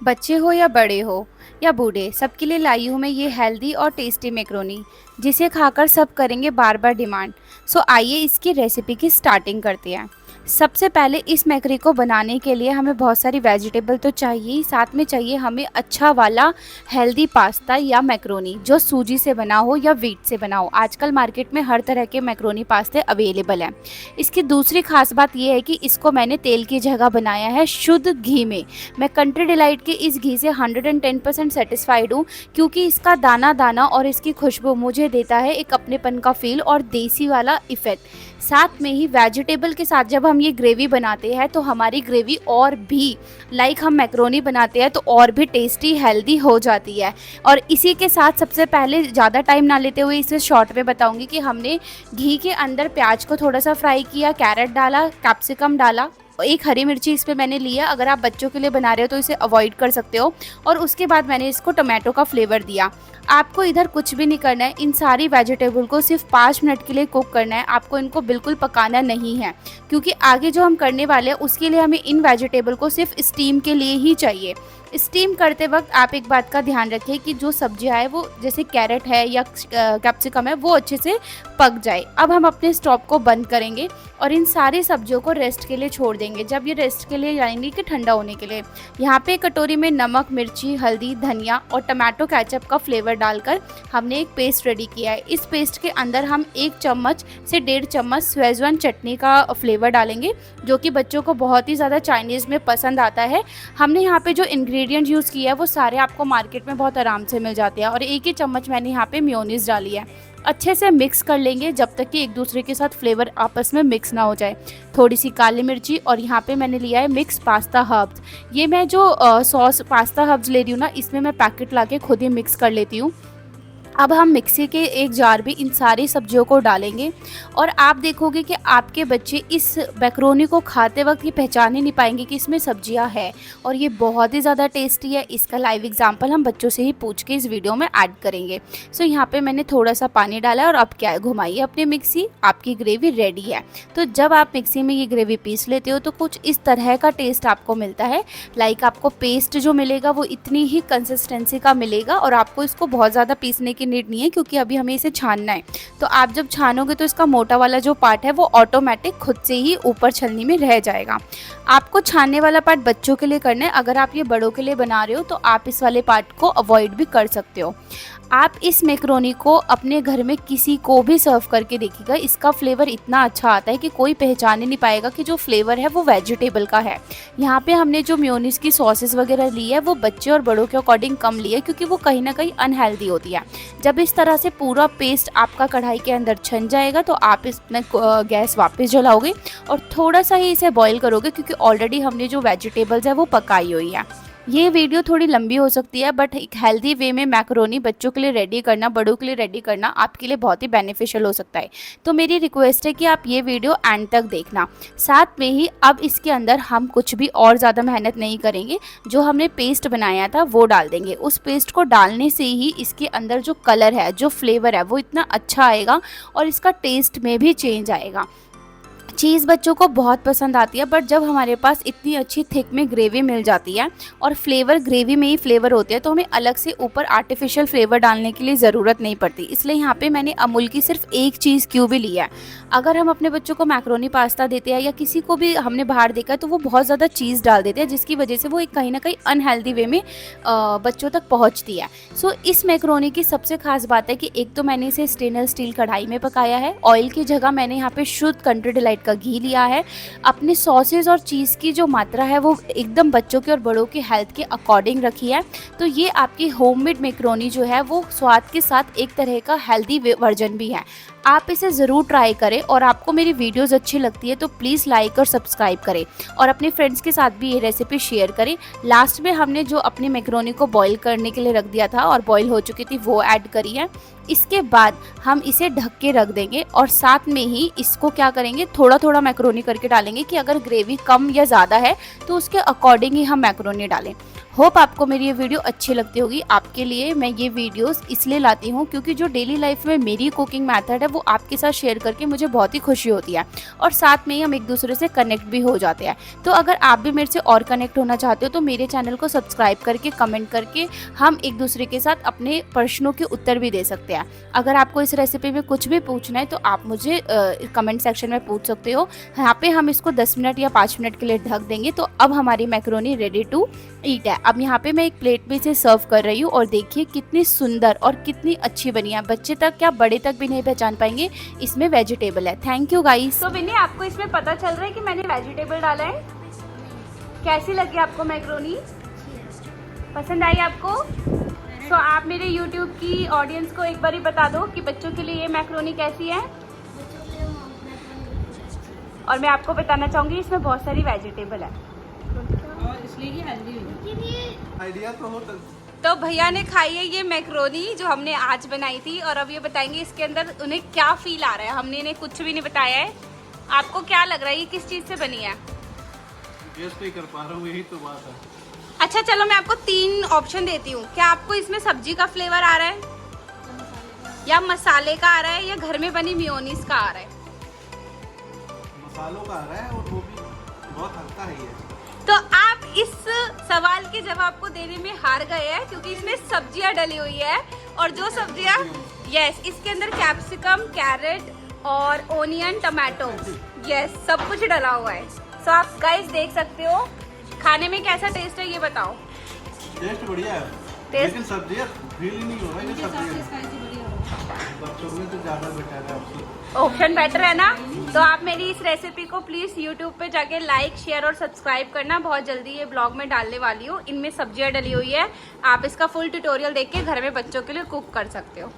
बच्चे हो या बड़े हो या बूढ़े, सबके लिए लाई हूँ मैं ये हेल्दी और टेस्टी मैक्रोनी, जिसे खाकर सब करेंगे बार बार डिमांड। सो आइए इसकी रेसिपी की स्टार्टिंग करते हैं। सबसे पहले इस मैक्रोनी को बनाने के लिए हमें बहुत सारी वेजिटेबल तो चाहिए ही, साथ में चाहिए हमें अच्छा वाला हेल्दी पास्ता या मैक्रोनी जो सूजी से बना हो या व्हीट से बना हो। आजकल मार्केट में हर तरह के मैक्रोनी पास्ते अवेलेबल हैं। इसकी दूसरी खास बात यह है कि इसको मैंने तेल की जगह बनाया है शुद्ध घी में। मैं कंट्री डिलाइट के इस घी से 110% सेटिस्फाइड हूँ, क्योंकि इसका दाना दाना और इसकी खुशबू मुझे देता है एक अपनेपन का फील और देसी वाला इफ़ेक्ट। साथ में ही वेजिटेबल के साथ जब हम ये ग्रेवी बनाते हैं तो हमारी ग्रेवी और भी हम मैक्रोनी बनाते हैं तो और भी टेस्टी हेल्दी हो जाती है। और इसी के साथ सबसे पहले ज़्यादा टाइम ना लेते हुए इसे शॉर्ट में बताऊंगी कि हमने घी के अंदर प्याज को थोड़ा सा फ्राई किया, कैरेट डाला, कैप्सिकम डाला, एक हरी मिर्ची इस पे मैंने लिया। अगर आप बच्चों के लिए बना रहे हो तो इसे अवॉइड कर सकते हो। और उसके बाद मैंने इसको टोमेटो का फ्लेवर दिया। आपको इधर कुछ भी नहीं करना है, इन सारी वेजिटेबल को सिर्फ 5 मिनट के लिए कुक करना है। आपको इनको बिल्कुल पकाना नहीं है, क्योंकि आगे जो हम करने वाले हैं उसके लिए हमें इन वेजिटेबल को सिर्फ स्टीम के लिए ही चाहिए। स्टीम करते वक्त आप एक बात का ध्यान रखें कि जो सब्जियां है वो जैसे कैरेट है या कैप्सिकम है वो अच्छे से पक जाए। अब हम अपने स्टोव को बंद करेंगे और इन सारी सब्जियों को रेस्ट के लिए छोड़ देंगे। जब ये रेस्ट के लिए जाएंगी कि ठंडा होने के लिए, यहाँ पे कटोरी में नमक, मिर्ची, हल्दी, धनिया और टमाटो केचप का फ्लेवर डालकर हमने एक पेस्ट रेडी किया है। इस पेस्ट के अंदर हम 1 चम्मच से 1.5 चम्मच शेजवान चटनी का फ्लेवर डालेंगे, जो कि बच्चों को बहुत ही ज़्यादा चाइनीज़ में पसंद आता है। हमने यहाँ पे जो इंग्रेडिएंट यूज़ किया है वो सारे आपको मार्केट में बहुत आराम से मिल जाते हैं। और 1 ही चम्मच मैंने यहाँ पे मेयोनीज डाली है। अच्छे से मिक्स कर लेंगे जब तक कि एक दूसरे के साथ फ्लेवर आपस में मिक्स ना हो जाए। थोड़ी सी काली मिर्ची और यहाँ पे मैंने लिया है मिक्स पास्ता हर्ब्स। ये मैं जो सॉस पास्ता हर्ब्स ले रही हूँ ना, इसमें मैं पैकेट लाके खुद ही मिक्स कर लेती हूँ। अब हम मिक्सी के एक जार में इन सारी सब्जियों को डालेंगे और आप देखोगे कि आपके बच्चे इस मैक्रोनी को खाते वक्त ये पहचान ही नहीं पाएंगे कि इसमें सब्जियां हैं। और ये बहुत ही ज़्यादा टेस्टी है। इसका लाइव एग्जांपल हम बच्चों से ही पूछ के इस वीडियो में ऐड करेंगे। सो यहाँ पे मैंने थोड़ा सा पानी डाला और अब क्या है, घुमाइए अपनी मिक्सी, आपकी ग्रेवी रेडी है। तो जब आप मिक्सी में ये ग्रेवी पीस लेते हो तो कुछ इस तरह का टेस्ट आपको मिलता है। आपको पेस्ट जो मिलेगा वो इतनी ही कंसिस्टेंसी का मिलेगा और आपको इसको बहुत ज़्यादा पीसने की नीड नहीं है, क्योंकि अभी हमें इसे छानना है। तो आप जब छानोगे तो इसका मोटा वाला जो पार्ट है वो ऑटोमेटिक खुद से ही ऊपर छलनी में रह जाएगा। आपको छानने वाला पार्ट बच्चों के लिए करना है। अगर आप ये बड़ों के लिए बना रहे हो तो आप इस वाले पार्ट को अवॉइड भी कर सकते हो। आप इस मैक्रोनी को अपने घर में किसी को भी सर्व करके देखिएगा, इसका फ्लेवर इतना अच्छा आता है कि कोई पहचान ही नहीं पाएगा कि जो फ्लेवर है वो वेजिटेबल का है। यहाँ पे हमने जो मेयोनीज की सॉसेस वगैरह ली है वो बच्चे और बड़ों के अकॉर्डिंग कम ली है, क्योंकि वो कहीं ना कहीं अनहेल्दी होती है। जब इस तरह से पूरा पेस्ट आपका कढ़ाई के अंदर छन जाएगा तो आप इसमें गैस वापस जलाओगे और थोड़ा सा ही इसे बॉईल करोगे, क्योंकि ऑलरेडी हमने जो वेजिटेबल्स है वो पकाई हुई है। ये वीडियो थोड़ी लंबी हो सकती है, बट एक हेल्दी वे में मैक्रोनी बच्चों के लिए रेडी करना, बड़ों के लिए रेडी करना आपके लिए बहुत ही बेनिफिशियल हो सकता है। तो मेरी रिक्वेस्ट है कि आप ये वीडियो एंड तक देखना। साथ में ही अब इसके अंदर हम कुछ भी और ज़्यादा मेहनत नहीं करेंगे। जो हमने पेस्ट बनाया था वो डाल देंगे। उस पेस्ट को डालने से ही इसके अंदर जो कलर है, जो फ्लेवर है वो इतना अच्छा आएगा और इसका टेस्ट में भी चेंज आएगा। चीज़ बच्चों को बहुत पसंद आती है, बट जब हमारे पास इतनी अच्छी थिक में ग्रेवी मिल जाती है और फ्लेवर ग्रेवी में ही फ्लेवर होते हैं तो हमें अलग से ऊपर आर्टिफिशियल फ्लेवर डालने की लिए ज़रूरत नहीं पड़ती। इसलिए यहाँ पे मैंने अमूल की सिर्फ एक चीज़ क्यूब ही लिया है। अगर हम अपने बच्चों को मैक्रोनी पास्ता देते हैं या किसी को भी हमने बाहर देखा है तो वो बहुत ज़्यादा चीज़ डाल देते हैं, जिसकी वजह से वो एक कहीं ना कहीं अनहेल्दी वे में बच्चों तक पहुँचती है। सो इस मैक्रोनी की सबसे खास बात है कि एक तो मैंने इसे स्टेनलेस स्टील कढ़ाई में पकाया है। ऑयल की जगह मैंने यहाँ पे शुद्ध कंट्री डिलाइट का घी लिया है। अपने सॉसेज और चीज़ की जो मात्रा है वो एकदम बच्चों के और बड़ों के हेल्थ के अकॉर्डिंग रखी है। तो ये आपकी होममेड मैक्रोनी जो है वो स्वाद के साथ एक तरह का हेल्दी वर्जन भी है। आप इसे ज़रूर ट्राई करें और आपको मेरी वीडियोस अच्छी लगती है तो प्लीज़ लाइक और सब्सक्राइब करें और अपने फ्रेंड्स के साथ भी ये रेसिपी शेयर करें। लास्ट में हमने जो अपनी मैक्रोनी को बॉईल करने के लिए रख दिया था और बॉईल हो चुकी थी वो ऐड करी है। इसके बाद हम इसे ढक के रख देंगे और साथ में ही इसको क्या करेंगे, थोड़ा थोड़ा मैक्रोनी करके डालेंगे कि अगर ग्रेवी कम या ज़्यादा है तो उसके अकॉर्डिंग ही हम मैक्रोनी डालें। होप आपको मेरी ये वीडियो अच्छी लगती होगी। आपके लिए मैं ये वीडियोस इसलिए लाती हूँ क्योंकि जो डेली लाइफ में मेरी कुकिंग मेथड है वो आपके साथ शेयर करके मुझे बहुत ही खुशी होती है और साथ में ही हम एक दूसरे से कनेक्ट भी हो जाते हैं। तो अगर आप भी मेरे से और कनेक्ट होना चाहते हो तो मेरे चैनल को सब्सक्राइब करके कमेंट करके हम एक दूसरे के साथ अपने प्रश्नों के उत्तर भी दे सकते हैं। अगर आपको इस रेसिपी में कुछ भी पूछना है तो आप मुझे कमेंट सेक्शन में पूछ सकते हो। यहाँ पे हम इसको 10 मिनट या 5 मिनट के लिए ढक देंगे। तो अब हमारी मैक्रोनी रेडी टू ईट है। अब यहाँ पे मैं एक प्लेट में इसे सर्व कर रही हूँ और देखिए कितनी सुंदर और कितनी अच्छी बनी है। बच्चे तक क्या बड़े तक भी नहीं पहचान पाएंगे इसमें वेजिटेबल है। Thank you guys. तो बिन्नी आपको इसमें पता चल रहा है कि मैंने वेजिटेबल डाला है। कैसी लगी आपको मैक्रोनी? पसंद आई आपको? तो आप मेरे YouTube की ऑडियंस को एक बार ही बता दो कि बच्चों के लिए ये मैक्रोनी कैसी है। और मैं आपको बताना चाहूँगी इसमें बहुत सारी वेजिटेबल है और इसलिए ये हेल्दी है। आइडिया तो हो तो भैया ने खाई है ये मैक्रोनी जो हमने आज बनाई थी और अब ये बताएंगे इसके अंदर उन्हें क्या फील आ रहा है। हमने इन्हें कुछ भी नहीं बताया है। आपको क्या लग रहा है ये किस चीज़ से बनी है? गेस नहीं कर पा रहा हूँ, यही तो बात है। अच्छा चलो मैं आपको 3 ऑप्शन देती हूँ। क्या आपको इसमें सब्जी का फ्लेवर आ रहा है या मसाले का आ रहा है या घर में बनी मेयोनीज का आ रहा है? मसालों का आ रहा है और वो भी बहुत हल्का है ये। तो आप इस सवाल के जवाब को देने में हार गए हैं क्योंकि इसमें सब्जियां डली हुई है और जो सब्जियां इसके अंदर कैप्सिकम, कैरेट और ओनियन, टमाटो सब कुछ डला हुआ है। तो आप गाइस देख सकते हो। खाने में कैसा टेस्ट है ये बताओ। टेस्ट बढ़िया है लेकिन सब्जियां फील ही नहीं हो रहा है कि सब्जियां बच्चों में तो ज्यादा बेटर है आपसे। ऑप्शन बेटर है ना? तो आप मेरी इस रेसिपी को प्लीज YouTube पे जाके लाइक, शेयर और सब्सक्राइब करना। बहुत जल्दी ये ब्लॉग में डालने वाली हूँ। इनमें सब्जियां डली हुई है। आप इसका फुल ट्यूटोरियल देख के घर में बच्चों के लिए कुक कर सकते हो।